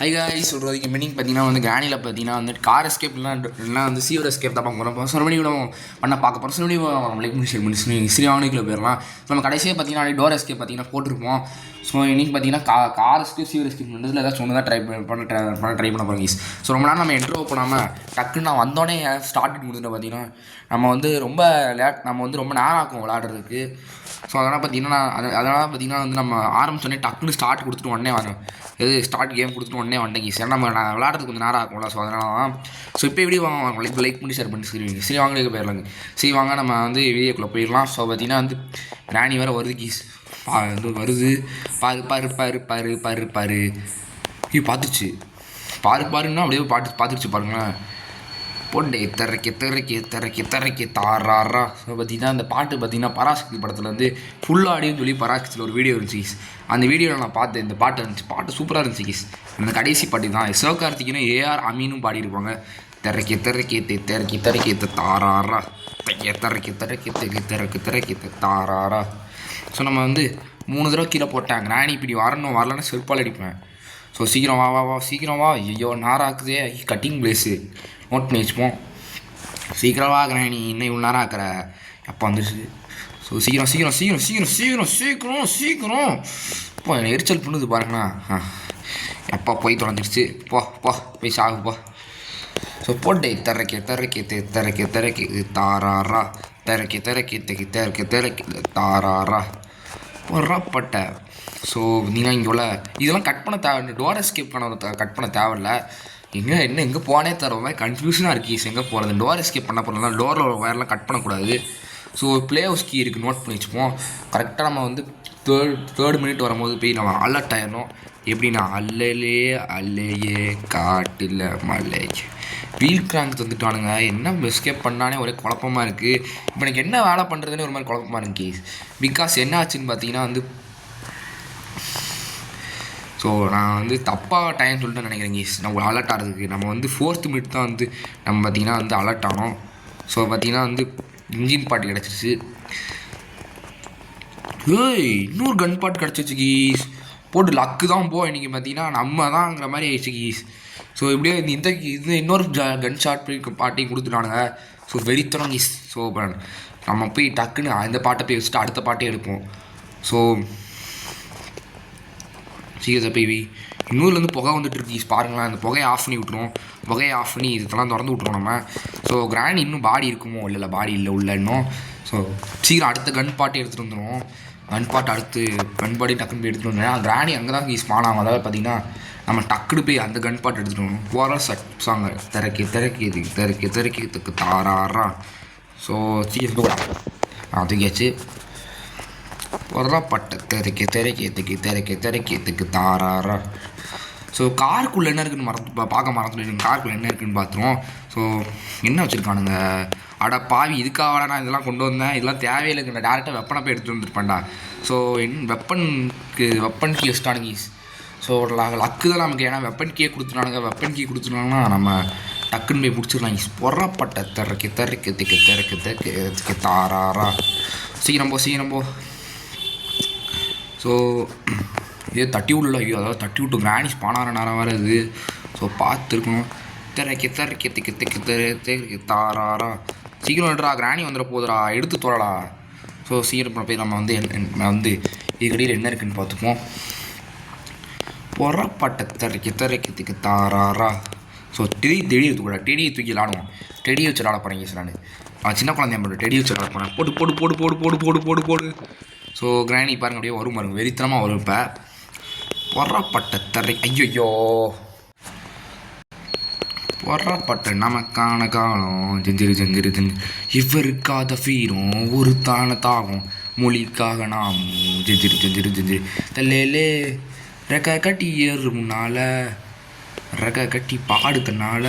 High guys சொல்கிறதுக்கு meaning பார்த்தீங்கன்னா வந்து கிராணியில் பார்த்தீங்கன்னா வந்து கார் எஸ்கேப் இல்லைனா வந்து சீவர் எஸ்கேப் தான் பார்க்க போகிறோம். சொன்னபடி கூட பண்ண பார்க்க போகிறோம். சொன்னபடி லைக் முடிச்சு ஸ்ரீவானிக்குள்ளே போயிடலாம். நம்ம கடைசியாக பார்த்தீங்கன்னா டோர் எஸ்கேப் பார்த்தீங்கன்னா போட்டிருப்போம். ஸோ இன்றைக்கி பார்த்தீங்கன்னா கார் எஸ்கேப் சீவர் எஸ்கேப் பண்ணுறதுல ஏதாச்சும் ஒன்று தான் ட்ரை பண்ண போகிறோம் கைஸ். ஸோ ரொம்ப நேரம் நம்ம என்ட்ரோ பண்ணாமல் டக்குன்னு நான் வந்தோடனே ஸ்டார்ட் முடிஞ்சுட்டு பார்த்தீங்கன்னா நம்ம வந்து ரொம்ப நேரம் ஆக்கும் விளாடுறதுக்கு. ஸோ அதனால் பார்த்தீங்கன்னா வந்து நம்ம ஆரம்பிச்சோடனே டக்குன்னு ஸ்டார்ட் கொடுத்துட்டு உடனே வரோம். ஸ்டார்ட் கேம் கொடுத்துட்டு உடனே வந்தேன் ஈஸி. ஏன்னா நம்ம விளாட்றதுக்கு கொஞ்சம் நேரம் ஆகும்ல. ஸோ அதனால தான். ஸோ இப்போ எப்படி வாங்க லைக் பண்ணி ஷேர் பண்ணி சரி வாங்க போயிடலாங்க. சரி வாங்க நம்ம வந்து வீடியோக்குள்ளே போயிடலாம். ஸோ பார்த்தீங்கன்னா வந்து ராணி வேறு வருது கீஸ். வருது பாரு பார்த்துச்சு பாருன்னா அப்படியே பார்த்துருச்சு பாருங்களேன். போட்டே திறக்கி தாராரா. ஸோ பார்த்தீங்கன்னா அந்த பாட்டு பார்த்தீங்கன்னா பராசக்தி படத்தில் வந்து ஃபுல் ஆடியோன்னு சொல்லி பராசக்தியில் ஒரு வீடியோ இருந்துச்சு கீஸ். அந்த வீடியோவில் நான் பார்த்தேன். இந்த பாட்டு இருந்துச்சு. பாட்டு சூப்பராக இருந்துச்சு கீஸ். அந்த கடைசி பாட்டு தான் சிவகார்த்திகனும் ஏஆர் அமீனும் பாடியிருப்பாங்க. திறக்கி தாராரா திறக்கி தாராரா. ஸோ நம்ம வந்து 3 தடவை கீழே போட்டாங்க. ராணி இப்படி வரலன்னா செருப்பால் அடிப்பேன். ஸோ சீக்கிரம் வா சீக்கிரம் வா. ஐயோ நேராக்குதே கட்டிங் பிளேஸு நோட் பண்ணி வச்சுப்போம். சீக்கிரம் வாக்குறேன் நீ இன்னும் இவ்வளோ நேரம் ஆக்குற எப்போ வந்துச்சு. ஸோ சீக்கிரம் இப்போ எனக்கு எரிச்சல் பண்ணுது பாருங்கண்ணா. எப்போ போய் தொலைஞ்சிருச்சு. போய் சாகுப்பா. ஸோ போட்டே திறக்கி தாராரா திறக்கி தாராரா பொறப்பட்ட. ஸோ நீங்கள் இங்கே உள்ள இதெல்லாம் கட் பண்ண தேவை. டோர் எஸ்கேப் கட் பண்ண தேவையில்ல. எங்கே போனே தரவே கன்ஃபியூஷனாக இருக்குது. எங்கே போகிறது டோர் எஸ்கேப் பண்ண போகிறதுனால டோரில் ஒயர்லாம் கட் பண்ணக்கூடாது. ஸோ ப்ளே ஹவுஸ் கீ இருக்குது, நோட் பண்ணி வச்சுப்போம். கரெக்டாக நம்ம வந்து தேர்ட் மினிட் வரும்போது போய் நம்ம அலர்ட் ஆயிடணும். எப்படின்னா அல்லையே காட்டில் மலை வீல் கிராங்க் வந்துட்டானுங்க. என்ன எஸ்கேப் பண்ணானே ஒரே குழப்பமாக இருக்குது. இப்போ எனக்கு என்ன வேலை பண்ணுறதுன்னு ஒரு மாதிரி குழப்பமாக இருக்கு. பிகாஸ் என்ன ஆச்சுன்னு பார்த்தீங்கன்னா வந்து ஸோ நான் வந்து தப்பாக டைம் சொல்லிட்டு நினைக்கிறேன் கீஸ். நம்ம அலர்ட் ஆகிறதுக்கு நம்ம வந்து 4th மினிட் தான் வந்து நம்ம பார்த்திங்கன்னா வந்து அலர்ட் ஆனோம். ஸோ பார்த்திங்கன்னா வந்து இன்ஜின் பார்ட் கிடச்சிருச்சு. இன்னொரு கன் பார்ட் கிடச்சிச்சு கீஸ். போட்டு லக்கு தான் இன்றைக்கி பார்த்திங்கன்னா நம்ம தான்ங்கிற மாதிரி ஆயிடுச்சு கீஸ். ஸோ இப்படியே இது இன்னொரு கன் ஷாட் பார்ட்டியும் கொடுத்துட்டானுங்க. ஸோ வெறித்தனம் கீஸ். ஸோ நம்ம போய் டக்குன்னு அந்த பாட்டை போய் வச்சுட்டு அடுத்த பாட்டே எடுப்போம். ஸோ சீக்கிரத்தை போய் இன்னூர்லேருந்து புகை வந்துட்டுருக்கு பாருங்களேன். அந்த புகையை ஆஃப் பண்ணி விட்ருவோம். புகையை ஆஃப் பண்ணி இதெல்லாம் திறந்து விட்ருவோம் நம்ம. ஸோ கிராண்ட் இன்னும் பாடி இருக்குமோ இல்லை பாடி இல்லை உள்ள இன்னும். ஸோ சீக்கிரம் அடுத்த கன் பாட்டை எடுத்துகிட்டு வந்துடுவோம். கன் பாட்டு அடுத்து கன் பாடி டக்குன்னு போய் எடுத்துகிட்டு வந்துடுவோம். கிராணி அங்கே தான் யூஸ் பண்ணாங்க. அதாவது பார்த்திங்கன்னா நம்ம டக்குன்னு போய் அந்த கன் பாட்டு எடுத்துகிட்டு வரணும். போகிற சாங்க திறக்கி தாராரா. ஸோ சீக்கிரம் தூக்கியாச்சு. பொறப்பட்ட திறக்கி தாராரா. ஸோ காருக்குள்ளே என்ன இருக்குன்னு பார்க்க மறந்துட்டு காருக்குள்ளே என்ன இருக்குன்னு பார்த்துருவோம். ஸோ என்ன வச்சுருக்கானுங்க. அட பாவி இதுக்காக நான் இதெல்லாம் கொண்டு வந்தேன். இதெல்லாம் தேவையில்லைங்க. நான் டேரெக்டாக வெப்பனை போய் எடுத்துகிட்டு வந்துருப்பேன்டா. ஸோ வெப்பன் கீ வச்சுட்டானுங்க. ஸோ லக்கு தான் நமக்கு. ஏன்னா வெப்பன் கீயை கொடுத்துட்டானுங்கன்னா நம்ம டக்குன்னு போய் முடிச்சிடலாம். பொறப்பட்ட திறக்கி தாராரா. சீக்கிரம் போ. ஸோ இதே தட்டி விடல. ஐயோ அதாவது தட்டி விட்டு கிராணிஸ் பானார நேரம் வேறு இது. ஸோ பார்த்துருக்கணும். திறக்கி தாராரா. சீக்கிரம் வந்துடுறா. கிராணி வந்துட போதுடா. எடுத்து தோறடா. ஸோ சீக்கிரம் போய் நம்ம வந்து இதுக்கடியில் என்ன இருக்குன்னு பார்த்துப்போம். பொறப்பட்ட திறக்கி தாராரா. ஸோ டெடியை தூக்கி விளாடுவோம். டெடியை வச்சு விளாட போகிறேன் நான் சின்ன குழந்தைய போட்டு டெடியை வச்சு விளாட போகிறேன். போடு. ஸோ கிராணி பாருங்க அப்படியே வரும் பாருங்க. வெறித்தனமாக வரும். இப்போ பொறப்பட்ட ஐயோ பொறப்பட்ட நமக்கான காலம் ஜெஞ்சிரு இவருக்காத ஃபீரும் ஒரு தாகம் மொழிக்காக நாம் ஜெஞ்சிரு தல்லே ரெக்க கட்டி ஏறு முன்னால் ரெக்க கட்டி பாடுத்தனால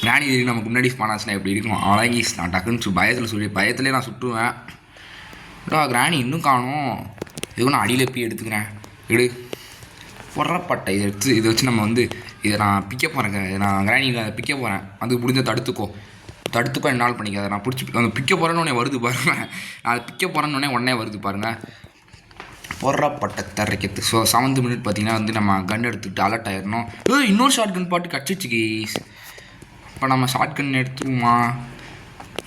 கிராணி நமக்கு முன்னாடி ஸ்பானாஸ்னா எப்படி இருக்கும். அழகி நான் டக்குன்னு பயத்துலேயே நான் சுட்டுவேன். கிராணி இன்னும் காணும். எதுவும் நான் அடியில் போய் எடுத்துக்கிறேன். பொறப்பட்ட இதை வச்சு நம்ம வந்து இதை நான் பிக்க போகிறேங்க. நான் கிராணியில் அதை பிக்க போகிறேன். அது முடிஞ்ச தடுத்துக்கோ என்னால் பண்ணிக்காத. நான் பிடிச்சி அந்த பிக்க போகிறேன்னு வருது பாருங்கள். நான் அதை பிக்க போகிறேன்னு உடனே வருது பாருங்கள். பொறப்பட்ட தரைக்கிறது. ஸோ 7th மினிட் பார்த்தீங்கன்னா வந்து நம்ம கன் எடுத்துக்கிட்டு அலர்ட் ஆயிடணும். இன்னொரு ஷார்ட் கன் பாட்டு கட்சிச்சு கீஸ். இப்போ நம்ம ஷார்ட் கன் எடுத்துக்குமா?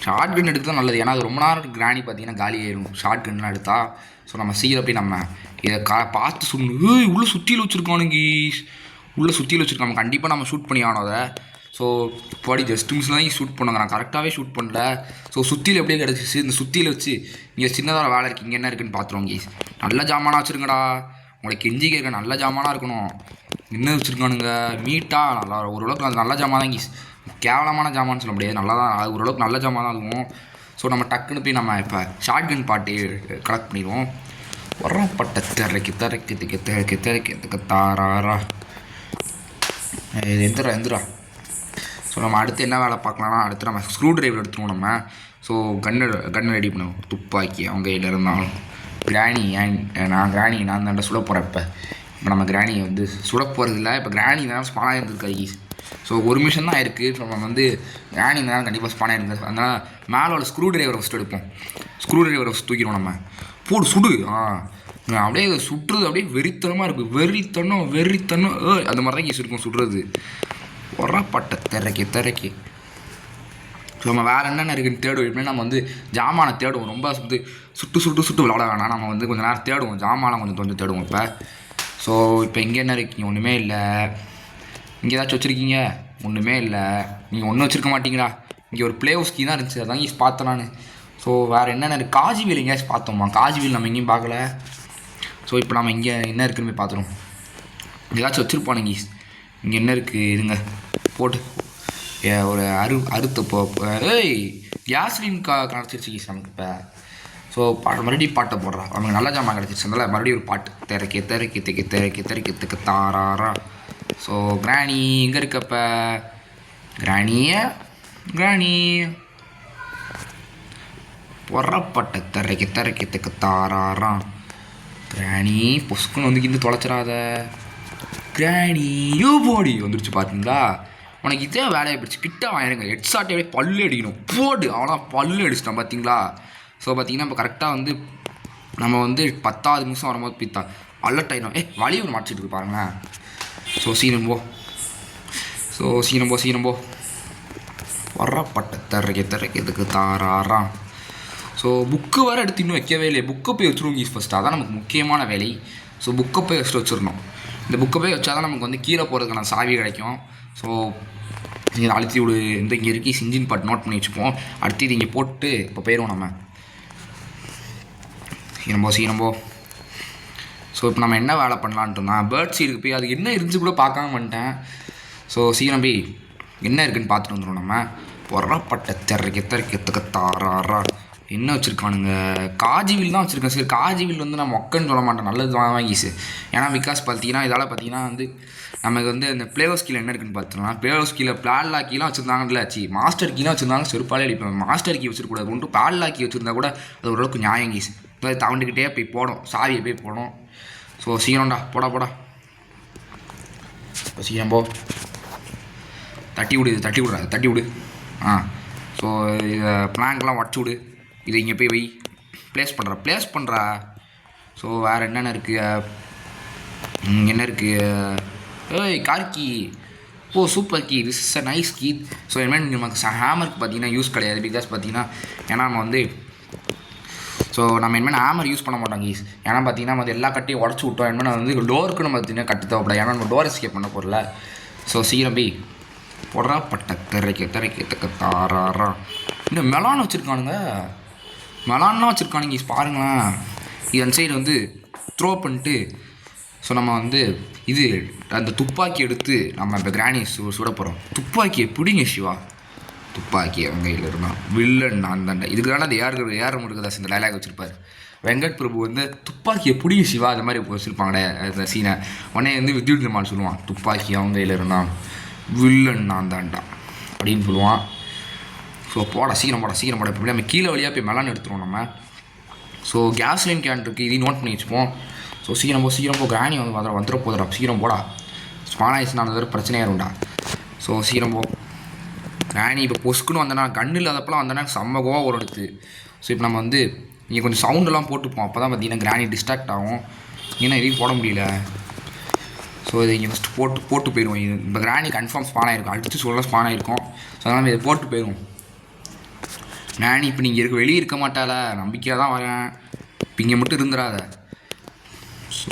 ஷார்ட் கன் எடுத்து தான் நல்லது. ஏன்னா அது ரொம்ப நேரம் கிராணி பார்த்தீங்கன்னா காலி ஆயிடும் ஷார்ட் கன்லாம் எடுத்தா. ஸோ நம்ம சீக்கிரம் போய் நம்ம இதை பார்த்து சொல்லணும். உள்ளே சுற்றியில் வச்சுருக்கானுங்க, உள்ளே சுற்றியில் வச்சுருக்காங்க. கண்டிப்பாக நம்ம ஷூட் பண்ணி ஆனோம் அதை. ஸோ பாடி ஜஸ்ட் மிஸ்ல தான் ஷூட் பண்ணுங்க. நான் கரெக்டாகவே ஷூட் பண்ணல. ஸோ சுற்றியில் எப்படியே கிடச்சிச்சு. இந்த சுற்றியில் வச்சு இங்கே சின்னதாக வேலை இருக்குது, இங்கே என்ன இருக்குன்னு பார்த்துருவோம் கீஸ். நல்ல ஜாமானாக வச்சுருங்கடா. உங்களுக்கு கெஞ்சி கேட்க நல்ல ஜாமானாக இருக்கணும். என்ன வச்சுருக்கானுங்க? மீட்டா நல்லா ஓரளவுக்கு அது நல்ல ஜாமான் தான் கீஸ். கேவலமான ஜாமான்னு சொல்ல முடியாது, நல்லா தான், அது ஓரளவுக்கு நல்ல ஜாமான் தான் இருக்கும். ஸோ நம்ம டக்குன்னு போய் நம்ம இப்போ ஷார்ட் கன் பாட்டு கலெக்ட் பண்ணிடுவோம். வரப்பட்ட திரைக்கு திரைக்கு திக்கு திரைக்கு திரைக்கு திக்கு தாராரா. இது எந்திரா. ஸோ நம்ம அடுத்து என்ன வேலை பார்க்கலாம்னா, அடுத்து நம்ம ஸ்க்ரூ ட்ரைவர் எடுத்துருவோம் நம்ம. ஸோ கன்று ரெடி பண்ணுவோம். துப்பாக்கி அவங்க கையில் இருந்தாலும் கிராணி நான் தாண்ட சுட போகிறேன். இப்போ நம்ம கிராணியை வந்து சுட போகிறதில்ல. இப்போ கிராணி தான் ஸ்பானாக இருந்திருக்காது. ஸோ ஒரு மிஷன் தான் இருக்குது. ஸோ நம்ம வந்து கிராணி தான் கண்டிப்பாக ஸ்பானாக இருந்தது. அதனால் மேலே உள்ள ஸ்க்ரூ ட்ரைவரை ஃபஸ்ட்டு எடுப்போம். ஸ்க்ரூ ட்ரைவரை ஃபஸ்ட் தூக்கிடுவோம் நம்ம. போடு சுடு. அப்படியே சுட்டுறது அப்படியே வெறித்தனமாக இருக்குது. வெறித்தனம் அந்த மாதிரி தான் கேஸ் இருக்கும் சுடுறது. உரப்பட்ட திரைக்கு. ஸோ நம்ம வேறு என்னென்ன இருக்குன்னு தேடுவோம். எப்படின்னா நம்ம வந்து ஜாமானை தேடுவோம். ரொம்ப வந்து சுட்டு விளாட வேணாம். நம்ம வந்து கொஞ்சம் நேரம் தேடுவோம். ஜாமானை கொஞ்சம் தேடுவோம். ஸோ இப்போ இங்கே என்ன இருக்கீங்க? ஒன்றுமே இல்லை. இங்கே ஏதாச்சும் வச்சுருக்கீங்க? ஒன்றுமே இல்லை. நீங்கள் ஒன்றும் வச்சுருக்க மாட்டீங்களா? இங்கே ஒரு ப்ளே ஹவுஸ் கீ தான் இருந்துச்சு, அதான் ஈஸ் பார்த்தேன் நான். ஸோ வேறு என்னென்ன இருக்குது? காஜிவில் எங்கேயாச்சும் பார்த்தோம்மா? காஜிவில் நம்ம எங்கேயும் பார்க்கல. ஸோ இப்போ நம்ம இங்கே என்ன இருக்குன்னு போய் பார்த்துருவோம். ஏதாச்சும் வச்சுருப்பானுங்க. இங்கே என்ன இருக்குது? இருங்க போட்டு ஒரு அறுத்த கேஸ்லின் கிடச்சிருச்சு கீஸ் நமக்கு இப்போ. ஸோ மறுபடியும் பாட்டை போடுறா. நமக்கு நல்ல ஜாமான் கிடச்சிருச்சு. அதனால் மறுபடியும் ஒரு பாட்டு திரைக்கு தாராரா. ஸோ கிராணி எங்கே இருக்கப்ப? கிராணி பொறப்பட்ட திரைக்கு தாராரா. கிராணி பொஸ்குன்னு வந்து இருந்து தொலைச்சிடாத. கிராணி போடி வந்துருச்சு பார்த்தீங்களா? உனக்கு இதே வேலையை பிடிச்சி கிட்ட வாங்கிடுங்க. ஹெட்ஷாட்டே அப்படியே பல்லு அடிக்கணும். போடு அவ்வளோ பல்லு அடிச்சிட்டோம் பார்த்தீங்களா? ஸோ பார்த்தீங்கன்னா இப்போ கரெக்டாக வந்து நம்ம வந்து 10வது நிமிஷம் வரும்போது பித்தா அலர்ட் ஆகிடும். வழி ஒன்று மாட்டிட்டு இருக்கு பாருங்களேன். ஸோ சீனம் போ. வரப்பட்ட திரைக்கு தாராரா. ஸோ புக்கு வேறு எடுத்து இன்னும் வைக்கவே இல்லை. புக்கை போய் வச்சுருவோம் ஃபஸ்ட்டு. அதான் நமக்கு முக்கியமான வேலை. ஸோ புக்கை போய் வச்சுட்டு வச்சிடணும். இந்த புக்கை போய் வச்சா தான் நமக்கு வந்து கீழே போகிறதுக்கான சாவி கிடைக்கும். ஸோ நீங்கள் அழுத்தி விடு. இங்கே இருக்கு சிஞ்சின் பாட்டு நோட் பண்ணி வச்சுப்போம். அடுத்து இது இங்கே போட்டு இப்போ போயிடுவோம் நம்ம. சீனம்போ. ஸோ இப்போ நம்ம என்ன வேலை பண்ணலான்ட்டுனா, பேர்ட் சீடுக்கு போய் அது என்ன இருந்துச்சு கூட பார்க்காம வந்துட்டேன். ஸோ சீக்கிரம் போய் என்ன இருக்குதுன்னு பார்த்துட்டு வந்துடும் நம்ம. பொறப்பட்ட திரைக்கு தாராரா. என்ன வச்சுருக்கானுங்க? காஜிவில் தான் வச்சுருக்கேன். சரி காஜிவில் வந்து நான் மொக்கன்னு சொல்ல மாட்டேன், நல்லது வாங்கிச்சு. ஏன்னா பிகாஸ் பார்த்தீங்கன்னா இதால் பார்த்தீங்கன்னா வந்து நமக்கு வந்து அந்த ப்ளேஹவுஸ் கீழே என்ன இருக்குன்னு பார்த்தோம்னா, ப்ளேஹவுஸ் கீழே பிளாட்லா கீழே வச்சுருந்தாங்கல்ல. மாஸ்டர் கீழே வச்சுருந்தாங்க. செருப்பாலே அடிப்பேன். மாஸ்டர் கீ வச்சுருக்கூடாது. ஒன்று பிளாட்லா கீ வச்சுருந்தா கூட அது ஓரளவுக்கு நியாயம் கீஸ். இப்போ தவண்டுக்கிட்டே போய் போடும், சாவியை போய் போடும். ஸோ சீக்கிரம்டா போடா. இப்போ சீக்கிரம் போ. தட்டி விடு. ஸோ இதை பிளாங்க்லாம் உடச்சி விடு. இதை இங்கே போய் வை. ப்ளேஸ் பண்ணுறா. ஸோ வேறு என்னென்ன இருக்குது? Car key. Super key. This is a nice key. So இனிமேல் நமக்கு ஹேமருக்கு பார்த்தீங்கன்னா யூஸ் கிடையாது. பிகாஸ் பார்த்தீங்கன்னா ஏன்னா நம்ம வந்து நம்ம இனிமேல் ஹேமர் யூஸ் பண்ண மாட்டோம் கீஸ். ஏன்னா பார்த்தீங்கன்னா நம்ம எல்லா கட்டையும் உடச்சி விட்டோம். இனிமேல் வந்து டோருக்கு நம்ம பார்த்தீங்கன்னா கட்டு தேவைப்படாது. ஏன்னா நம்ம டோர் எஸ்கேப் பண்ண போகிறல. ஸோ சீக்கிரம் போய் பொறப்பட்ட திரைக்கு தாராரா. இன்னும் மெலான் வச்சுருக்கானுங்க கீஸ் பாருங்களேன். இது அந்த சைடு வந்து த்ரோ பண்ணிட்டு ஸோ நம்ம வந்து இது அந்த துப்பாக்கி எடுத்து நம்ம இப்போ கிராணி சுட போகிறோம். துப்பாக்கியை பிடிங்க சிவா. துப்பாக்கி அவங்க கையில் இருந்தான். வில்லன் நான் தாண்டா. இதுக்கு தானே அந்த ஏஆர் முருகதாஸ் இந்த டைலாக் வச்சுருப்பார். வெங்கட் பிரபு வந்து துப்பாக்கியை பிடிங்க சிவா அந்த மாதிரி வச்சுருப்பாங்களே அந்த சீனை. உடனே வந்து வித்யுத் நிர்மால் சொல்லுவான், துப்பாக்கி அவங்க கையில் இருந்தான், வில்லன் நான் தாண்டா அப்படின்னு சொல்லுவான். ஸோ போட சீக்கிரம் போட. இப்போ நம்ம கீழே வழியாக போய் மெலான் எடுத்துருவோம் நம்ம. ஸோ கேஸ் லைன் கேன் இருக்குது, இதையும் நோட் பண்ணி வச்சுப்போம். ஸோ சீக்கிரம் போ. கிராணி வந்து வந்துட போதுடா. சீக்கிரம் போடா. ஸ்பான் ஆயிடுச்சுனா அது பிரச்சனையாக இருக்கும்டா. ஸோ சீக்கிரம் போ. கிராணி இப்போ பொஸ்க்குன்னு வந்தேன்னா கண்ணு இல்லாதப்பெல்லாம் வந்தேன்னா செம்ம கோவம் ஒரு எடுத்து. ஸோ இப்போ நம்ம வந்து இங்கே கொஞ்சம் சவுண்டெல்லாம் போட்டுப்போம், அப்போ தான் பார்த்தீங்கன்னா கிராணி டிஸ்ட்ராக்ட் ஆகும். ஏன்னா எதையும் போட முடியல. ஸோ இதை இங்கே ஃபஸ்ட்டு போட்டு போயிடுவோம். இது இப்போ கிராணி கன்ஃபார்ம் ஸ்பான் ஆகிருக்கும், அடித்து சொல்ல ஸ்பான் ஆகிருக்கும். ஸோ அதனால் இதை போட்டு போயிடுவோம். கிராணி இப்போ நீங்கள் வெளியே இருக்க மாட்டால, நம்பிக்கையாக தான் வரேன், இப்போ இங்கே மட்டும் இருந்துடாத. ஸோ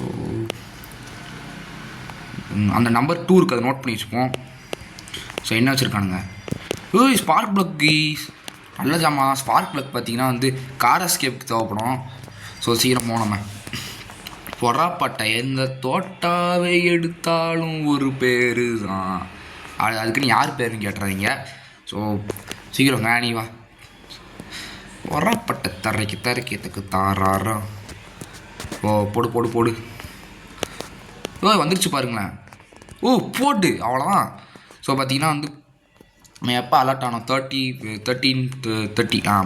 அந்த நம்பர் 2 இருக்குது, அதை நோட் பண்ணி வச்சுப்போம். ஸோ என்ன வச்சுருக்கானுங்க, ஸ்பார்க் ப்ளக் கீஸ், நல்ல ஜாமா தான். ஸ்பார்க் ப்ளக் பார்த்தீங்கன்னா வந்து கார் எஸ்கேப்புக்கு தேவைப்படும். ஸோ சீக்கிரம் போனோம். பொறாப்பட்ட எந்த தோட்டாவை எடுத்தாலும் ஒரு பேர் தான், அதுக்குன்னு யார் பேருன்னு கேட்டுறாதீங்க. ஸோ சீக்கிரம் கிராணி வா. பொறாப்பட்ட தரைக்கு தாராரம். போடு போடு போடு. வந்துருச்சு பாருங்களேன். போட்டு அவ்வளோதான். ஸோ பார்த்தீங்கன்னா வந்து நம்ம எப்போ அலர்ட் ஆனோம், 13:30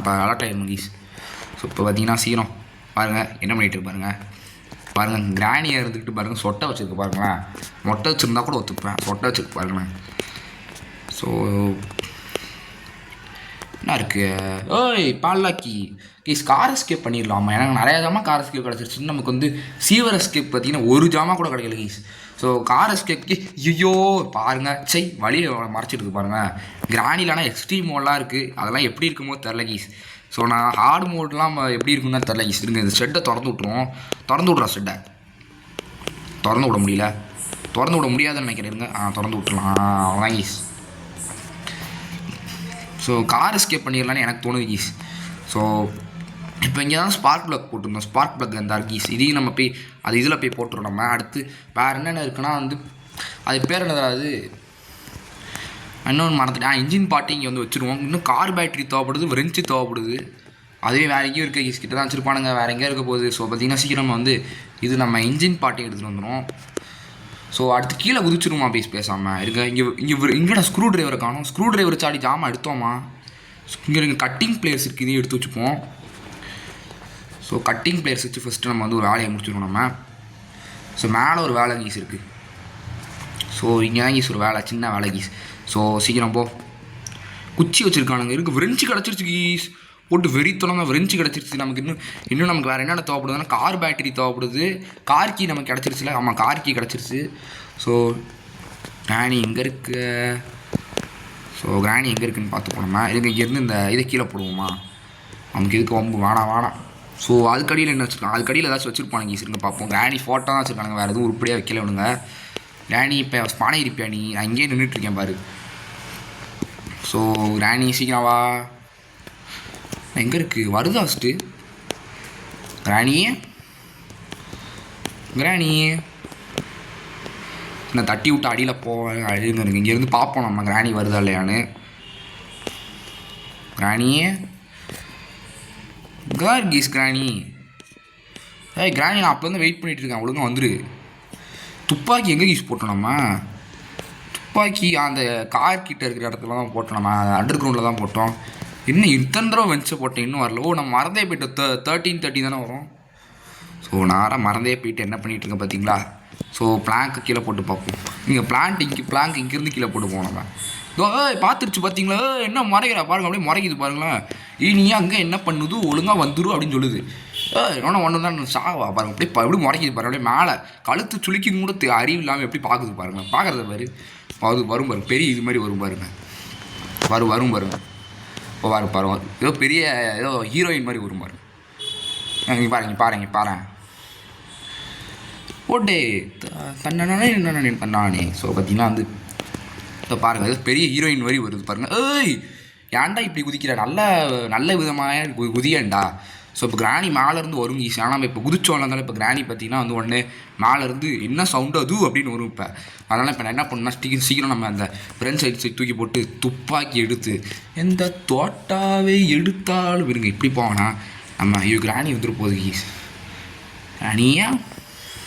இப்போ அலர்ட் ஆகிடும் கீஸ். ஸோ இப்போ பார்த்தீங்கன்னா சீக்கிரம் பாருங்கள் என்ன பண்ணிகிட்டு பாருங்கள். கிராணியாக இருந்துக்கிட்டு பாருங்கள், சொட்டை வச்சுருக்கு பாருங்களேன். மொட்டை வச்சுருந்தா கூட ஒத்துப்பேன், சொட்டை வச்சுருக்கு பாருங்களேன். ஸோ என்ன இருக்குது, பாலாக்கி கீஸ் கார் எஸ்கேப் பண்ணிடலாமா? எனக்கு நிறையா ஜாமான் கார் எஸ்கேப் கிடச்சிருச்சு. நமக்கு வந்து சீவர் எஸ்கேப் பார்த்தீங்கன்னா ஒரு ஜாமான் கூட கிடைக்கல கீஸ். ஸோ கார் எஸ்கேப்க்கு ஐயோ பாருங்கள், வழியை மறைச்சிட்டு பாருங்கள். கிராணிலானா எக்ஸ்ட்ரீம் மோட்லாம் இருக்குது, அதெல்லாம் எப்படி இருக்குமோ தெரில கீஸ். ஸோ நான் ஹார்டு மோட்லாம் எப்படி இருக்குன்னு தான் தெரில கீஸ். இருங்க இந்த ஷெட்டை திறந்து விட்றா ஷெட்டை. திறந்து விட முடியல, திறந்து விட முடியாதுன்னு நினைக்கிறேங்க. திறந்து விட்டுலாம், அவ்வளோதான் கீஸ். ஸோ கார் எஸ்கேப் பண்ணிடலான்னு எனக்கு தோணுது கீஸ். ஸோ இப்போ இங்கே தான் ஸ்பார்க் ப்ளக் போட்டிருந்தோம், ஸ்பார்க் ப்ளக் அந்த கீஸ். இதையும் நம்ம போய் அது இதில் போய் போட்டுருவோம். நம்ம அடுத்து வேறு என்னென்ன இருக்குன்னா வந்து அது பேர் என்னது, இன்னொன்று மறந்துட்டேன். இன்ஜின் பார்ட்டி இங்கே வந்து வச்சுருவோம். இன்னும் கார் பேட்டரி தேவைப்படுது, ரெஞ்சு தேவைப்படுது. அதுவே வேறு எங்கேயும் இருக்க கீஸ் கிட்ட தான் வச்சுருப்பானுங்க, வேறு எங்கேயும் இருக்க போகுது. ஸோ பார்த்திங்கன்னா சீக்கிரம் வந்து இது நம்ம இன்ஜின் பார்ட்டி எடுத்துகிட்டு வந்துடும். ஸோ அடுத்து கீழே குதிச்சிருமா பேசாமல் இருக்க. இங்கேடா ஸ்க்ரூ டிரைவரை காணும். ஸ்க்ரூ டிரைவர் சாடி ஜாமான் எடுத்தோமா? இங்கே கட்டிங் பிளேயர்ஸ் இருக்குது, இதையும் எடுத்து வச்சுப்போம். ஸோ கட்டிங் பிளேயர்ஸ் வச்சு ஃபஸ்ட்டு நம்ம வந்து ஒரு வேலையை முடிச்சிடுவோம் நம்ம. ஸோ மேலே ஒரு வேலை கீஸ் இருக்குது. ஸோ இங்கே தான் கீஸ் ஒரு வேலை, சின்ன வேலை கீஸ். ஸோ சீக்கிரம் போ. குச்சி வச்சுருக்கானுங்க, இருக்குது விரெஞ்சு கிடச்சிருச்சு கீஸ். போட்டு வெறித்தனம் விரெஞ்சு கிடச்சிருச்சு. நமக்கு இன்னும் நமக்கு வேறு என்னென்ன தேவைப்படுதுன்னா கார் பேட்டரி தேவைப்படுது. கார் கீ நமக்கு கிடச்சிருச்சுல, ஆமாம் கார் கீ கிடச்சிருச்சு. ஸோ கிராணி எங்கே இருக்கு, கிராணி எங்கே இருக்குதுன்னு பார்த்து போனோமா. இங்கேருந்து இந்த இதை கீழே போடுவோமா, நமக்கு இதுக்கு வம்பு வேணாம். ஸோ அதுக்கடியில் என்ன வச்சுருக்காங்க, அதுக்கடியில் ஏதாச்சும் வச்சுருப்பாங்க கீஸ். இருங்க பார்ப்போம். கிராணி ஃபோட்டோ தான் வச்சுருக்காங்க, வேறு எதுவும் உருப்படியாக வைக்கல விடுங்க. கிராணி இப்போ ஸ்பானை இருப்பியா நீ, நான் இங்கேயே நின்றுட்டுருக்கேன் பாரு. ஸோ கிராணி சீக்கிரம் வா. எங்கே இருக்குது வருதா ஃபஸ்ட்டு கிராணியே நான் தட்டி விட்டு அடியில் போவேன். அழுங்க எனக்கு இங்கேருந்து பார்ப்போம் நம்ம கிராணி வருதா இல்லையான்னு. கிராணியே கீஸ் கிராணி. கிராணி நான் அப்போ வந்து வெயிட் பண்ணிகிட்டு இருக்கேன், ஒழுங்காக வந்துரு. துப்பாக்கி எங்கே கீஸ் போட்டோம் நம்ம? துப்பாக்கி அந்த கார் கிட்ட இருக்கிற இடத்துல தான் போட்டோம் நம்ம, அண்டர் கிரவுண்டில் தான் போட்டோம். இன்னும் இத்தனை தடவை வெஞ்சை போட்டேன், இன்னும் வரல. நம்ம மறந்தே போய்ட்டு 13:30 தானே வரும். ஸோ நான் மறந்தே போயிட்டு என்ன பண்ணிகிட்டு இருக்கேன் பார்த்தீங்களா. ஸோ பிளாங்க்கு கீழே போட்டு பார்ப்போம். இங்கே பிளாங்க் இங்கேருந்து கீழே போட்டு போவோம் நம்ம. பார்த்துருச்சு பார்த்தீங்களா, என்ன மறைக்கிறா பாருங்க, அப்படியே முறைக்குது பாருங்களேன். நீ அங்கே என்ன பண்ணுது, ஒழுங்காக வந்துடும் அப்படின்னு சொல்லுது. இன்னொன்று ஒன்று தான் சாவா பாருங்க, எப்படி முறைக்குது பாருங்க. அப்படியே மேலே கழுத்து சுளுக்கி கூட அறிவு இல்லாமல் எப்படி பார்க்குது பாருங்களேன். பார்க்குறத பாரு, அது வரும் பாருங்க, பெரிய இது மாதிரி வரும் பாருங்க. வரும் பாருங்க. இப்போ பாருங்க ஏதோ பெரிய ஏதோ ஹீரோயின் மாதிரி வரும் பாருங்க. இங்கே பாருங்க ஓட்டே தன்னானே. ஸோ பார்த்தீங்கன்னா வந்து இப்போ பாருங்கள் ஏதோ பெரிய ஹீரோயின் மாதிரி வருது பாருங்கள். ஏன்டா இப்படி குதிக்கிற, நல்ல விதமாக குதியேன்டா. ஸோ இப்போ கிராணி மேலேருந்து வரும் ஈஸி. ஆனால் நம்ம இப்போ குதிச்சோம்ல, இருந்தாலும் இப்போ கிராணி பார்த்தீங்கன்னா வந்து உடனே மேலேருந்து என்ன சவுண்டு அது அப்படின்னு வரும். இப்போ அதனால் இப்போ நான் என்ன பண்ணேன்னா சீக்கிரம் நம்ம அந்த ஃப்ரண்ட் சைடு தூக்கி போட்டு துப்பாக்கி எடுத்து எந்த தோட்டாவை எடுத்தாலும் விருங்க இப்படி போவோன்னா நம்ம கிராணி வந்துட்டு போகுது ஈஸ். கிராணியா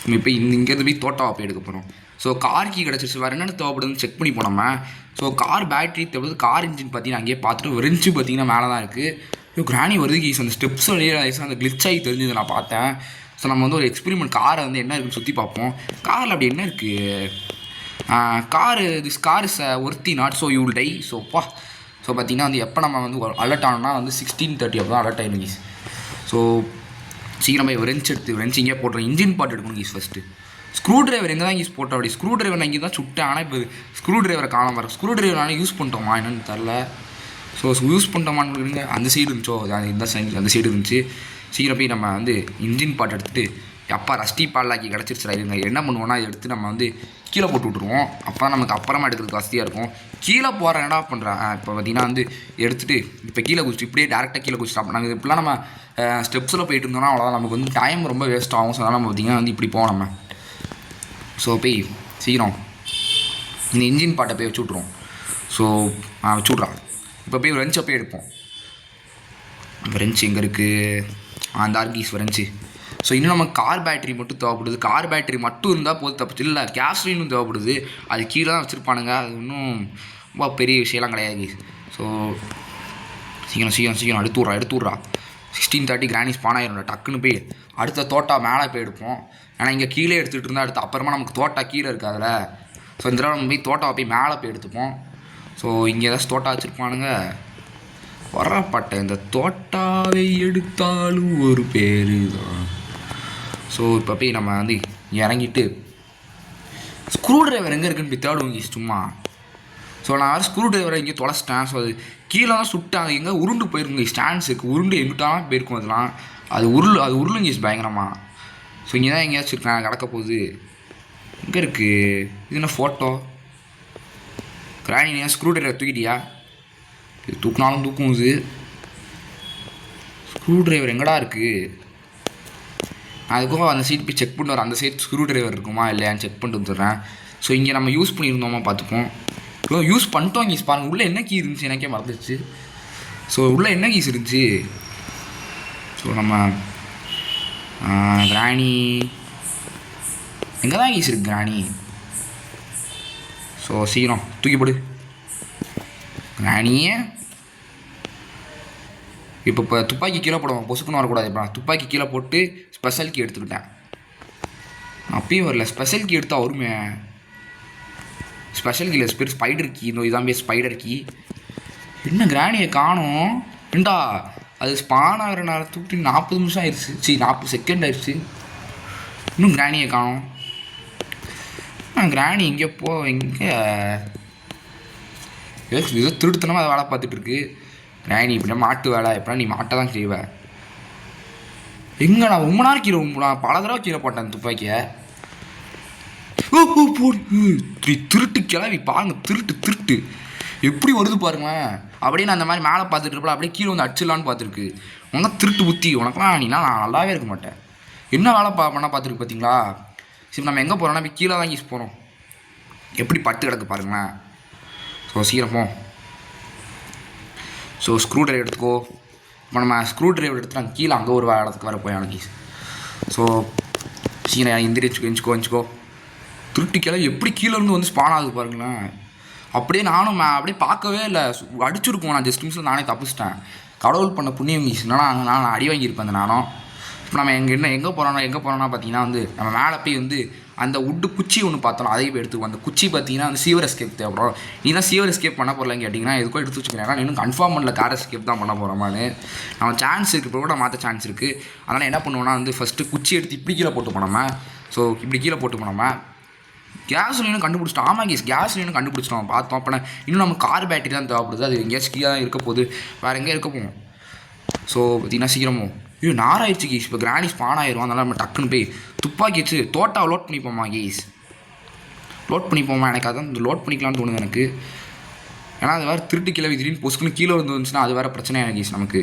நம்ம இப்போ இங்கேருந்து போய் தோட்டாவை போய் எடுக்க போகிறோம். ஸோ கார் கீ கிடச்சிருச்சு, வேறு என்னென்ன தேவைப்படுதுன்னு செக் பண்ணி போனோம். ஸோ கார் பேட்டரி தேவைப்படுது, கார் இன்ஜின் பார்த்தீங்கன்னா அங்கேயே பார்த்துட்டு ரெஞ்சு பார்த்தீங்கன்னா மேலே தான் இருக்குது. கிராணி வருது கீஸ். அந்த ஸ்டெப்ஸ் வழியாக அந்த கிளிச் ஆகி தெரிஞ்சது நான் பார்த்தேன். ஸோ நம்ம வந்து ஒரு எக்ஸ்பெரிமெண்ட் காரை வந்து என்ன இருக்குன்னு சுற்றி பார்ப்போம். காரில் அப்படி என்ன இருக்குது, this car is worthy not so you will tie. So பார்த்தீங்கன்னா வந்து எப்போ நம்ம வந்து அலர்ட் ஆனோம்னா வந்து 16:30 அப்போ தான் அலர்ட் ஆகிடும் கீஸ். ஸோ சீக்கிரம் போய் ரெஞ்ச் இங்கே போட்டுறோம். இன்ஜின் பார்ட் எடுக்கணும் கீஸ் ஃபஸ்ட்டு. ஸ்க்ரூ டிரைவர் எங்கே தான் யூஸ் போட்டோம் அப்படி ஸ்க்ரூ டிரைவர் நான் இங்கே தான் சுட்டேன். ஆனால் இப்போ ஸ்க்ரூ டிரைவரை காணாம வர ஸ்க்ரூ டிரைவர் நானே யூஸ் பண்ணிட்டோமா என்னென்னு தெரில. ஸோ யூஸ் பண்ணிட்டோமான்னு அந்த சைடு இருந்துச்சோ இந்த சைடு அந்த சைடு இருந்துச்சு. சீக்கிரம் போய் நம்ம வந்து இன்ஜின் பார்ட் எடுத்துகிட்டு அப்பா ரஸ்டி பால்லாக்கி கிடச்சிருச்சுடா இதுங்க என்ன பண்ணுவோன்னா அதை எடுத்து நம்ம வந்து கீழே போட்டு விட்ருவோம். அப்போ தான் நமக்கு அப்புறமா எடுக்கிறதுக்கு வசதியாக இருக்கும். கீழே போகிறேன் என்னடா பண்ணுறேன் இப்போ பார்த்தீங்கன்னா வந்து எடுத்துகிட்டு இப்போ கீழே குதிச்சு இப்படியே டேரெக்டாக கீழே குதிச்சு ஸ்டாப் நாங்கள் இப்படிலாம் நம்ம ஸ்டெப்ஸில் போயிட்டு இருந்தோம்னா அவ்வளோதான் நமக்கு வந்து டைம் ரொம்ப வேஸ்ட் ஆகும். ஸோ அதனால் நம்ம பார்த்திங்கன்னா வந்து இப்படி போவோம் நம்ம. ஸோ போய் சீக்கிரம் இந்த இன்ஜின் பார்ட்டை போய் வச்சு விட்ருவோம். ஸோ வச்சு விட்றான். இப்போ போய் ரெஞ்சை போய் எடுப்போம். இப்போ ரெஞ்சு எங்கே இருக்குது அந்த ஆர்கீஸ் ரெஞ்சு. ஸோ இன்னும் நமக்கு கார் பேட்டரி மட்டும் தேவைப்படுது. கார் பேட்டரி மட்டும் இருந்தால் போது தப்பு இல்லை. கேஸ்லினும் தேவைப்படுது. அது கீழே தான் வச்சுருப்பானுங்க. அது இன்னும் ரொம்ப பெரிய விஷயம்லாம் கிடையாது. ஸோ சீக்கிரம் எடுத்து விட்றா 16:30 கிராணி ஸ்பான் ஆகிரும்டா. டக்குன்னு போய் அடுத்த தோட்டா மேலே போய் எடுப்போம். ஏன்னா இங்கே கீழே எடுத்துகிட்டு இருந்தால் அடுத்து அப்புறமா நமக்கு தோட்டா கீழே இருக்காதுல்ல. ஸோ இந்த தடவை நம்ம போய் தோட்டாவை போய் மேலே போய் எடுத்துப்போம். ஸோ இங்கே ஏதாச்சும் தோட்டா வச்சுருப்பானுங்க வரப்பட்ட இந்த தோட்டாவை எடுத்தாலும் ஒரு பேர் தான். ஸோ இப்போ போய் நம்ம வந்து இறங்கிட்டு ஸ்க்ரூ டிரைவர் எங்கே இருக்குன்னு போய் தேடுவோங்க சும்மா. ஸோ நான் வேறு ஸ்க்ரூ டிரைவரை இங்கே தொலைச்சிட்டேன். ஸோ அது கீழே தான் சுட்டாங்க. எங்கே உருண்டு போயிருக்குங்க ஸ்டாண்ட்ஸுக்கு உருண்டு எங்கிட்டாலும் போயிருக்கும். அதெல்லாம் அது உருளுங்க பயங்கரமாக. ஸோ இங்கே தான் எங்கேயாச்சும் இருக்கேன் கிடக்க போகுது. எங்கே இருக்குது இது என்ன ஃபோட்டோ கிராணி ஸ்க்ரூ டிரைவர் தூக்கிட்டியா? இது தூக்கினாலும் தூக்கும். இது ஸ்க்ரூ டிரைவர் எங்கடா இருக்குது? அதுக்கும் அந்த சைட் போய் செக் பண்ணிட்டு வரேன். அந்த சைட் ஸ்க்ரூ டிரைவர் இருக்குமா இல்லையான்னு செக் பண்ணிட்டு வந்துடுறேன். ஸோ இங்கே நம்ம யூஸ் பண்ணியிருந்தோமா பார்த்துப்போம். யூஸ் பண்ணிட்டோம் கீஸ் பாருங்கள். உள்ளே என்ன கீ இருந்துச்சு எனக்கே மறந்துச்சு. ஸோ உள்ளே என்ன கீஸ் இருந்துச்சு? ஸோ நம்ம கிராணி எங்கே தான் கீஸ் இருக்குது கிராணி? ஸோ சீக்கிரம் தூக்கி போடு கிராணியே. இப்போ துப்பாக்கி கீழே போடுவோம். பொசுக்குன்னு வரக்கூடாது. இப்போ துப்பாக்கி கீழே போட்டு ஸ்பெஷல் கீ எடுத்துக்கிட்டேன். அப்பயும் வரல. ஸ்பெஷல் கீ எடுத்தால் வருமே. ஸ்பெஷல் கீழே பேர் ஸ்பைடர் கீ. இந்த இதான் பேர் ஸ்பைடர் கீ. என்ன கிராணியை காணும் ஏண்டா? அது ஸ்பான் ஆகிற நேரத்துக்கு 40 நிமிஷம் ஆயிடுச்சு. 40 செகண்ட் ஆயிடுச்சு. இன்னும் கிராணியை காணும். கிராணி இங்கே எங்கே ஏதோ திருடுத்தனமாக அதை வேலை பார்த்துட்ருக்கு. கிராணி இப்படின்னா மாட்டு வேலை. எப்படின்னா நீ மாட்டை தான் செய்வ. எங்கே நான் ரொம்ப நேரம் கீழே நான் பல தடவை கீழே போட்டேன் துப்பாக்கியை. திருட்டு கிளவி பாருங்க. திருட்டு எப்படி வருது பாருங்களேன். அப்படியே நான் அந்த மாதிரி மேலே பார்த்துட்டு இருப்பேன். அப்படியே கீழே வந்து அடிச்சிடலான்னு பார்த்துருக்கு. உனக்கு திருட்டு புத்தி உனக்குலாம். நீலாம் நான் நல்லாவே இருக்க மாட்டேன். என்ன வேலை பண்ணால் பார்த்துருக்கு பார்த்தீங்களா? சரி நம்ம எங்கே போகிறோம்னா போய் கீழே தான் யூஸ் போகிறோம். எப்படி பட்டு கிடக்கு பாருங்களேன். ஸோ சீக்கிரமோ ஸோ ஸ்க்ரூ டிரைவர் எடுத்துக்கோ. இப்போ நம்ம ஸ்க்ரூ டிரைவர் எடுத்து நாங்கள் கீழே அங்கே ஒரு இடத்துக்கு வர போய் அன்னைக்கு. ஸோ சீக்கிரம் எந்திரிச்சுக்கோ. திருட்டு கிளவி எப்படி கீழே இருந்து வந்து ஸ்பான் ஆகுது பாருங்களேன். அப்படியே நானும் அப்படியே பார்க்கவே இல்லை. அடிச்சுருக்கோம். நான் ஜஸ்ட் நிமிஷம் நானே தப்பிச்சிட்டேன். கடவுள் பண்ண புண்ணியம் இல்லைனா நான் அடி வாங்கியிருப்பேன் அந்த நானும். இப்போ நம்ம எங்கே போகிறோன்னா பார்த்தீங்கன்னா வந்து நம்ம மேலே போய் வந்து அந்த உட்டு குச்சி ஒன்று பார்த்தோம். அதையும் போய் எடுத்துக்குவோம். அந்த குச்சி பார்த்தீங்கன்னா வந்து சீவர் எஸ்கேப் தேவைப்படும். நீ தான் சீவர் எஸ்கேப் பண்ண போகிறலன்னு கேட்டிங்கன்னா எதுக்கோ எடுத்து வச்சுக்கிறேன். ஏன்னா இன்னும் கன்ஃபார்ம் பண்ணல கார் எஸ்கேப் தான் பண்ண போகிறோமான்னு. நம்ம சான்ஸ் இருக்குது. இப்போ கூட மாற்ற சான்ஸ் இருக்குது. அதனால் என்ன பண்ணுவோன்னா வந்து ஃபஸ்ட்டு குச்சி எடுத்து இப்படி கீழே போட்டு போனோமா. ஸோ இப்படி கீழே போட்டு போனோமா. கேஸ்லினும் கண்டுபிடிச்சிட்டோம். ஆமாம் கேஸ்லினும் கண்டுபிடிச்சிட்டோம் பார்த்தோம். அப்போ இன்னும் நம்ம கார் பேட்டரி தான் தேவைப்படுது. அது எங்கேயாச்சும் கீழே தான் இருக்க போகுது. வேறு எங்கேயும் இருக்க போகும். ஸோ பார்த்தீங்கன்னா சீக்கிரமும் நாராயிடுச்சு கீஸ். இப்போ கிராணி ஸ்பான் ஆயிரும். அதனால் நம்ம டக்குன்னு போய் துப்பாக்கி வச்சு தோட்டாவை லோட் பண்ணிப்போமா கீஸ். லோட் பண்ணிப்போமா. எனக்கு அதான் இந்த லோட் பண்ணிக்கலாம்னு தோணுது எனக்கு. ஏன்னா அது வேறு திருட்டு கீழே திடீர்னு பொசுக்குன்னு கீழே வந்துச்சுன்னா அது வேறு பிரச்சனை எனக்கு கீஸ் நமக்கு.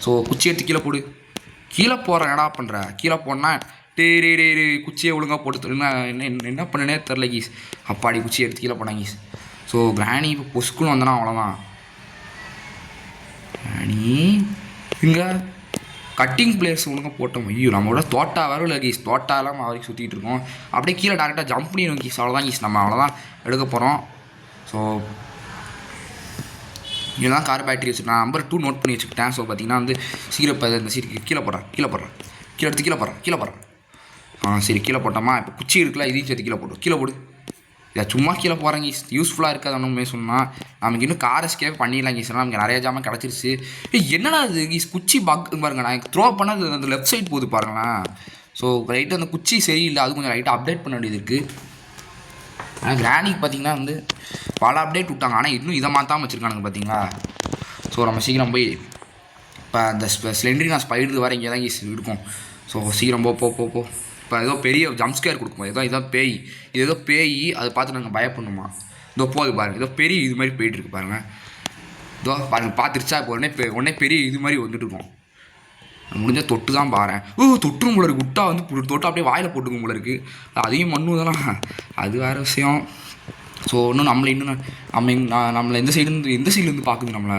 ஸோ குச்சி எடுத்து கீழே போடு. கீழே போகிறேன் என்னடா பண்ணுற? கீழே போனால் டே குச்சியை ஒழுங்காக போட்டு என்ன பண்ணனே தெரில கீஸ். அப்பாடி குச்சியை எடுத்து கீழே போனாங்க கீஸ். ஸோ கிராணி இப்போ பொசுக்குன்னு வந்தனா அவ்வளோதான். கிராணி இங்கே கட்டிங் பிளேயர்ஸ் ஒழுங்காக போட்டோம். ஐயோ நம்மளோட தோட்டா வேறு இல்லை கீஸ். தோட்டாலாம் வரைக்கும் சுற்றிட்டு இருக்கோம். அப்படியே கீழே டேரெக்டாக ஜம்ப் பண்ணிடும் கீஸ். அவ்வளோதான் கீஸ். நம்ம அவ்வளோதான் எடுக்க போகிறோம். ஸோ இதுதான் கார் பேட்டரி வச்சுருக்கேன். நம்பர் 2 நோட் பண்ணி வச்சுக்கிட்டேன். ஸோ பார்த்தீங்கன்னா வந்து சீக்கிரம் இப்போ இந்த சீட்டுக்கு கீழே போடுறேன். கீழே எடுத்து கீழே போடுறேன். சரி கீழே போட்டோமா. இப்போ குச்சி இருக்குல்ல இதையும் சேர்த்து கீழே போடு. இதை சும்மா கீழே போகிறாங்க யூஸ்ஃபுல்லாக இருக்காது ஒன்றுமே சொன்னால் நமக்கு இன்னும் கார் எஸ்கேப் பண்ணிடலாம் கீஸ். நமக்கு நிறைய ஜாமான் கிடச்சிருச்சு. என்னடா இது கீஸ் குச்சி பக் பாருங்க, நான் த்ரோ பண்ணது அந்த லெஃப்ட் சைட் போகுது பாருங்களேன். ஸோ ரைட்டு அந்த குச்சி சரியில்லை, அது கொஞ்சம் ரைட்டாக அப்டேட் பண்ண வேண்டியது இருக்குது. ஆனால் கிரானிக்கு பார்த்தீங்கன்னா வந்து பல அப்டேட் விட்டாங்க, ஆனால் இன்னும் இதை மாற்றாமல் வச்சுருக்கானுங்க பார்த்தீங்களா. ஸோ நம்ம சீக்கிரம் போய் இப்போ அந்த ஸ்லெண்டரினா ஸ்பைடர் வர இங்கே தான் கீஸ் இருக்கும். ஸோ சீக்கிரம் போ. இப்போ ஏதோ பெரிய ஜம்ஸ்கேர் கொடுக்குமா, இதான் பேய், இது ஏதோ பேய், அதை பார்த்து நாங்கள் பயப்படணுமா. இதோ போகுது பாருங்கள், ஏதோ பெரிய இது மாதிரி போயிட்டுருக்கு பாருங்கள். இதோ பாருங்கள் பார்த்துருச்சா, இப்போ உடனே பெரிய இது மாதிரி வந்துட்டு இருக்கோம். முடிஞ்சால் தொட்டு தான் பாறேன். தொட்டும் போல இருக்குது, விட்டா வந்து தொட்டு அப்படியே வாயில் போட்டுக்கும் போல இருக்குது. அதையும் மண்ணு இதெல்லாம் அது வேறு விஷயம். ஸோ இன்னும் நம்மளை எந்த சைடுலேருந்து பார்க்குது நம்மளை.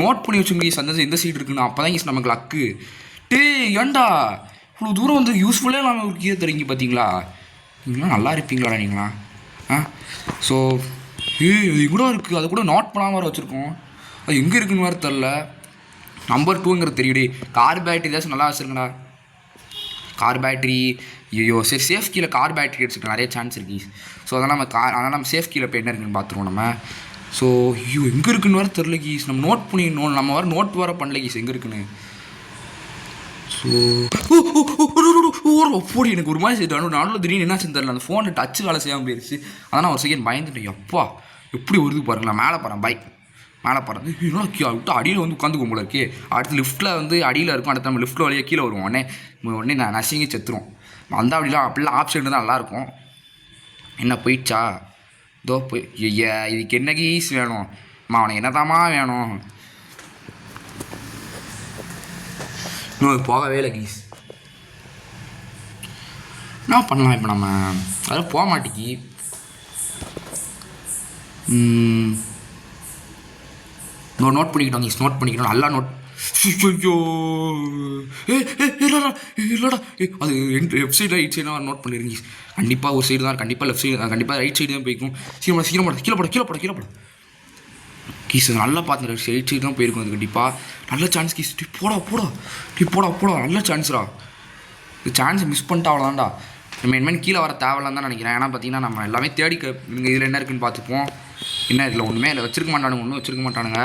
நோட் பண்ணி வச்சுங்க அந்த எந்த சைடு இருக்குன்னு, அப்போ தான் நமக்கு லக்கு. ஏண்டா இவ்வளோ தூரம் வந்து யூஸ்ஃபுல்லாக இல்லாமல் ஒரு கீழே தரீங்க பார்த்தீங்களா. நீங்களாம் நல்லா இருப்பீங்களாடா நீங்களா. ஸோ இது கூட இருக்குது, அதை கூட நோட் பண்ணாமல் வர வச்சுருக்கோம். அது எங்கே இருக்குன்னு வேறு தெரில. நம்பர் 2ங்கிறது தெரியுடி. கார் பேட்டரி ஏதாச்சும் நல்லா வச்சுருங்கடா. கார் பேட்டரி ஐயோ சரி, சேஃப் கீழே கார் பேட்டரி எடுத்துக்க நிறைய சான்ஸ் இருக்கு. ஸோ அதனால் நம்ம சேஃப் கீழே இப்போ என்ன இருக்குன்னு பார்த்துருவோம் நம்ம. ஸோ ஐயோ எங்கே இருக்குன்னு வேறு தெரில கீஸ். நம்ம நோட் பண்ணி நம்ம வேறு நோட் வேறு பண்ணல கீஸ் எங்கே இருக்குன்னு. ஸோ போடி எனக்கு ஒரு மாதிரி நடுவில் திடீர்னு என்னாச்சுன்னு தெரில, அந்த ஃபோனை டச்சு வேலை செய்யாமல் போயிடுச்சு. அதனால் ஒரு செகண்ட் பயந்துட்டேன். எப்பா எப்படி வருது பாருங்களேன், மேலே போகிறேன் மேலே போகிறது இன்னும் விட்டு அடியில் வந்து உட்காந்துக்கும் போல இருக்கே. அடுத்து லிஃப்ட்டில் வந்து அடியில் இருக்கும், அடுத்து நம்ம லிஃப்ட்டில் வழியாக கீழே வருவோம். உடனே நான் நசிங்கி செத்துரும். அந்த அப்படிலாம் ஆப்ஷன் தான் நல்லாயிருக்கும். என்ன போயிடுச்சா, இதோ போய் இதுக்கு என்ன கீஸ் வேணும் அவனுக்கு என்னதாம்மா வேணும். இன்னும் போகவே இல்லை கீஸ். என்ன பண்ணலாம் இப்போ நம்ம, அதெல்லாம் போக மாட்டேங்கி. நோட் பண்ணிக்கிட்டோம் கீஸ், நோட் பண்ணிக்கிட்டோம் நல்லா நோட். ஐயோ இல்லைடா அது left side right side note பண்ணிருங்க. கண்டிப்பாக ஒரு சைடு தான், கண்டிப்பாக லெஃப்ட் சைடு, கண்டிப்பாக ரைட் சைடு தான் போயிருக்கும். சீக்கிரம் கீழே போட கீஸ் நல்லா பார்த்து ரைட் சைடு தான் போயிருக்கும். அது கண்டிப்பாக நல்ல சான்ஸ் கீஸ். போடா நல்ல சான்ஸ்ரா. இது சான்ஸ் மிஸ் பண்ணிட்டா அவ்வளோதான்டா. நம்ம இனிமேல் கீழே வர தேவையில்லைன்னு தான் நினைக்கிறேன். ஏன்னா பார்த்தீங்கன்னா நம்ம எல்லாமே தேடி இங்கே இதில் என்ன இருக்குன்னு பார்த்துப்போம். என்ன இதில் ஒன்றுமே இல்லை வச்சுருக்க மாட்டானுங்க.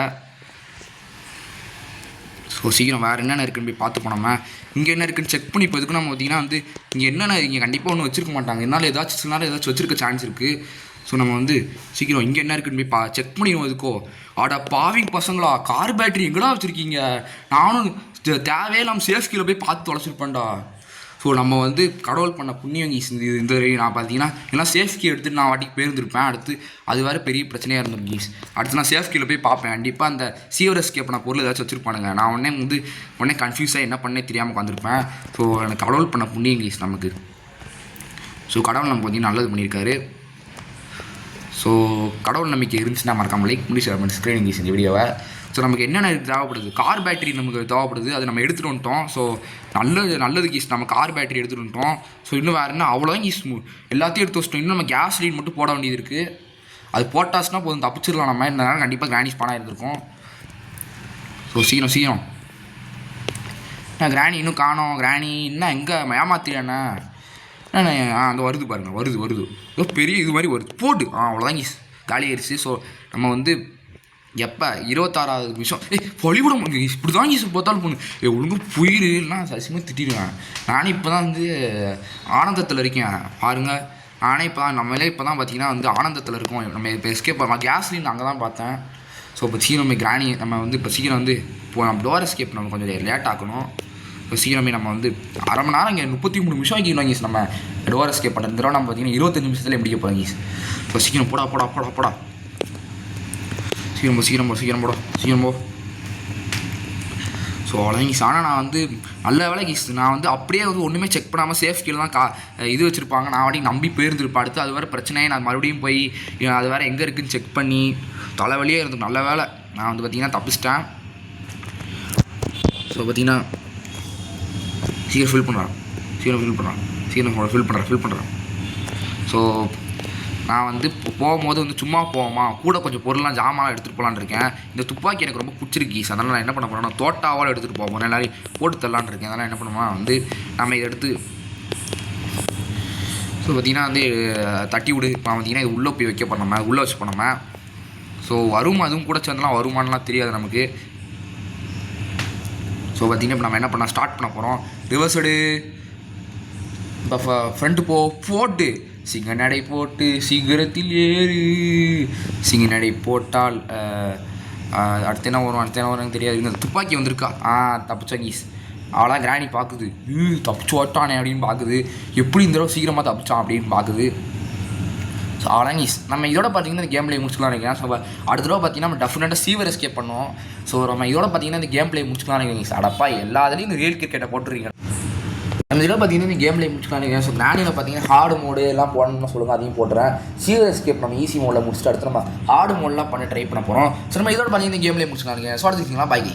ஸோ சீக்கிரம் வேறு என்னென்ன இருக்குன்னு போய் பார்த்துப்போம். நம்ம இங்கே என்ன இருக்குன்னு செக் பண்ணி இப்போ எதுக்கு நம்ம பார்த்தீங்கன்னா வந்து இங்கே என்னென்ன இங்கே கண்டிப்பாக ஒன்றும் வச்சுருக்க மாட்டாங்க. என்னால் ஏதாச்சும் வச்சுருக்க சான்ஸ் இருக்குது. ஸோ நம்ம வந்து சீக்கிரம் இங்கே என்ன இருக்குன்னு போய் செக் பண்ணிடுவோம். எதுக்கோ ஆடா பாவிங் பசங்களா, கார் பேட்டரி எங்கடா வச்சுருக்கீங்க. நானும் தேவையில்லாமல் சேஃப் கீழே போய் பார்த்து தொலைச்சிருப்பேன்டா. ஸோ நம்ம வந்து கடவுள் பண்ண புண்ணியம் இந்த நான் பார்த்தீங்கன்னா எல்லாம் சேஃப் கீ எடுத்துகிட்டு நான் வாட்டிக்கு போயிருந்துருப்பேன். அடுத்து அது வேறு பெரிய பிரச்சனையாக இருந்தோம் கீஸ். அடுத்து நான் சேஃப் கீழே போய் பார்ப்பேன். கண்டிப்பாக அந்த சீவர் எஸ்கேப் நான் பொருள் ஏதாச்சும் வச்சுருப்பானுங்க. நான் உடனே கன்ஃபியூஸாக என்ன பண்ணே தெரியாமல் உட்காந்துருப்பேன். ஸோ எனக்கு கடவுள் பண்ண புண்ணியம் கீஸ் நமக்கு. ஸோ கடவுள் நம்ம பார்த்தீங்கன்னா நல்லது பண்ணியிருக்காரு. ஸோ கடவுள் நம்பிக்கை இருந்துச்சுன்னா மறக்காமல் லைக் பண்ணி ஷேர் பண்ணி ஸ்க்ரீனிங் கீஸ் இந்த வீடியோவை. ஸோ நமக்கு என்னென்ன தேவைப்படுது, கார் பேட்டரி நமக்கு தேவைப்படுது. அது நம்ம எடுத்துகிட்டு வந்துட்டோம். ஸோ நல்லது கீஸ், நம்ம கார் பேட்டரி எடுத்துகிட்டு வந்துட்டோம். ஸோ இன்னும் வேறு என்ன அவ்வளோதான் கீஸ், எல்லாத்தையும் எடுத்து வச்சிட்டோம். இன்னும் நம்ம கேஸ் லைன் மட்டும் போட வேண்டியது இருக்குது. அது போட்டாச்சுன்னா போதும், தப்பிச்சிடலாம் நம்ம. இந்த நேரம் கண்டிப்பாக கிராணி ஸ்பானாக இருந்திருக்கும். ஸோ சீக்கிரம் நான் கிராணி இன்னும் காணோம். கிராணி இன்னும் எங்கே ஏமாத்தியாண்ணா. அந்த வருது பாருங்கள், வருது ஏதோ பெரிய இது மாதிரி வருது போட்டு. அவ்வளோதான் கீஸ், காலி ஆயிடுச்சு. ஸோ நம்ம வந்து எப்போ 26வது நிமிஷம் பொலிவிட முடியும் இப்படி தான் கீஸ் பார்த்தாலும் பொண்ணு ஒழுங்கு புயிலாம் சசியமாக திட்டிடுவேன். நானே இப்போ தான் வந்து ஆனந்தத்தில் இருக்கேன் பாருங்கள். நானே இப்போ தான் நம்மளே இப்போ தான் பார்த்தீங்கன்னா வந்து ஆனந்தத்தில் இருக்கோம். நம்ம இப்போ எஸ்கேப் கேஸ்லின் அங்கே தான் பார்த்தேன். ஸோ இப்போ சீக்கிரம் நம்ம கிராணி நம்ம வந்து இப்போ சீக்கிரம் வந்து இப்போ நம்ம டோர் எஸ்கேப் நம்ம கொஞ்சம் லேட் ஆக்கணும். இப்போ சீக்கிரமே நம்ம வந்து அரை மணி நேரம் இங்கே 33 நிமிஷம் ஆக்கிடலாம் கீஸ். நம்ம டோர் எஸ்கேப் பண்ணுற இந்த நம்ம பார்த்தீங்கன்னா 25 நிமிஷத்தில் முடிக்க போகிறோம் கீஸ். இப்போ சீக்கிரம் போடா சீக்கிரம் போ. ஸோ அவ்வளோதான் கீஸ். ஆனால் நான் வந்து நல்ல வேலை கீஸ், நான் வந்து அப்படியே வந்து ஒன்றுமே செக் பண்ணாமல் சேஃப் கீழே தான் இது வச்சுருப்பாங்க. நான் வாட்டி நம்பி போயிருந்துருப்பேன். அடுத்து அது வேறு பிரச்சனையே, நான் மறுபடியும் போய் அது வேறு எங்கே இருக்குதுன்னு செக் பண்ணி தலைவலியே இருந்தது. நல்ல வேலை நான் வந்து பார்த்திங்கன்னா தப்பிச்சிட்டேன். ஸோ பார்த்திங்கன்னா சீக்கிரம் ஃபில் பண்ணுறேன். ஸோ நான் வந்து போகும்போது வந்து சும்மா போவோமா, கூட கொஞ்சம் பொருள்லாம் ஜாமான் எடுத்துகிட்டு போகலான்னு இருக்கேன். இந்த துப்பாக்கி எனக்கு ரொம்ப பிடிச்சிருக்கு. அதனால் நான் என்ன பண்ண போகிறேன், நான் தோட்டாவால் எடுத்துகிட்டு போகிறேன். எல்லாரையும் போட்டு தரலான்னு இருக்கேன். அதனால் என்ன பண்ணுவோம் வந்து நம்ம இதை எடுத்து ஸோ பார்த்திங்கன்னா வந்து தட்டி விடு. இப்போ பார்த்திங்கன்னா இது உள்ளே போய் வைக்க பண்ணோமா, உள்ளே வச்சு பண்ணோமா. ஸோ வரும், அதுவும் கூட சேர்ந்துலாம் வருமானலாம் தெரியாது நமக்கு. ஸோ பார்த்திங்கன்னா இப்போ நம்ம என்ன பண்ணால் ஸ்டார்ட் பண்ண போகிறோம். ரிவர்ஸ் எடு. இப்போ ஃப்ரண்ட்டு போட்டு சிங்க நடை போட்டு சீக்கிரத்தில் ஏறு. சிங்க நடை போட்டால் அடுத்த என்ன வரும் தெரியாது. இந்த துப்பாக்கி வந்திருக்கா? தப்பிச்சா கீஸ். அவளா கிராணி பார்க்குது. தப்பிச்சு ஓட்டானே அப்படின்னு பார்க்குது. எப்படி இந்த தடவை சீக்கிரமாக தப்பிச்சான் அப்படின்னு பார்க்குது. ஸோ அவ்வளோதான் கீஸ். நம்ம இதோட பார்த்திங்கன்னா இந்த கேம் பிளே முடிச்சுக்கலாம் நினைக்கிறேன். ஸோ அடுத்த தடவை பார்த்திங்கன்னா நம்ம டெஃபினட்டாக சீவர் எஸ்கேப் பண்ணோம். ஸோ நம்ம இதோட பார்த்திங்கன்னா இந்த கேம் பிளே முடிச்சுக்கலாம் நினைக்கிறேன். அடப்பா எல்லா இதுலேயும் இந்த ரியல் கிரிக்கெட்டை போட்டுருக்கீங்க. நம்ம இதில் பார்த்திங்கன்னா இந்த கேம் பிளே முடிச்சுக்கலாம் நினைக்கிறேன். ஸோ கிராணியில் பார்த்திங்கன்னா ஹார்டு மோடு எல்லாம் போடணும்னு சொல்லுங்கள், அதையும் போட்டுறேன். சீவர் எஸ்கேப் நம்ம ஈஸி மோடில் முடிச்சுட்டு அடுத்து நம்ம ஹார்டு மோடெலாம் பண்ண ட்ரை பண்ண போகிறோம். ஸோ நம்ம இதோட பார்த்திங்கன்னா இந்த கேம் பிளே முடிச்சுக்கலாம் நினைக்கிறேன். ஸோ அடுத்துங்களா பை கைஸ்.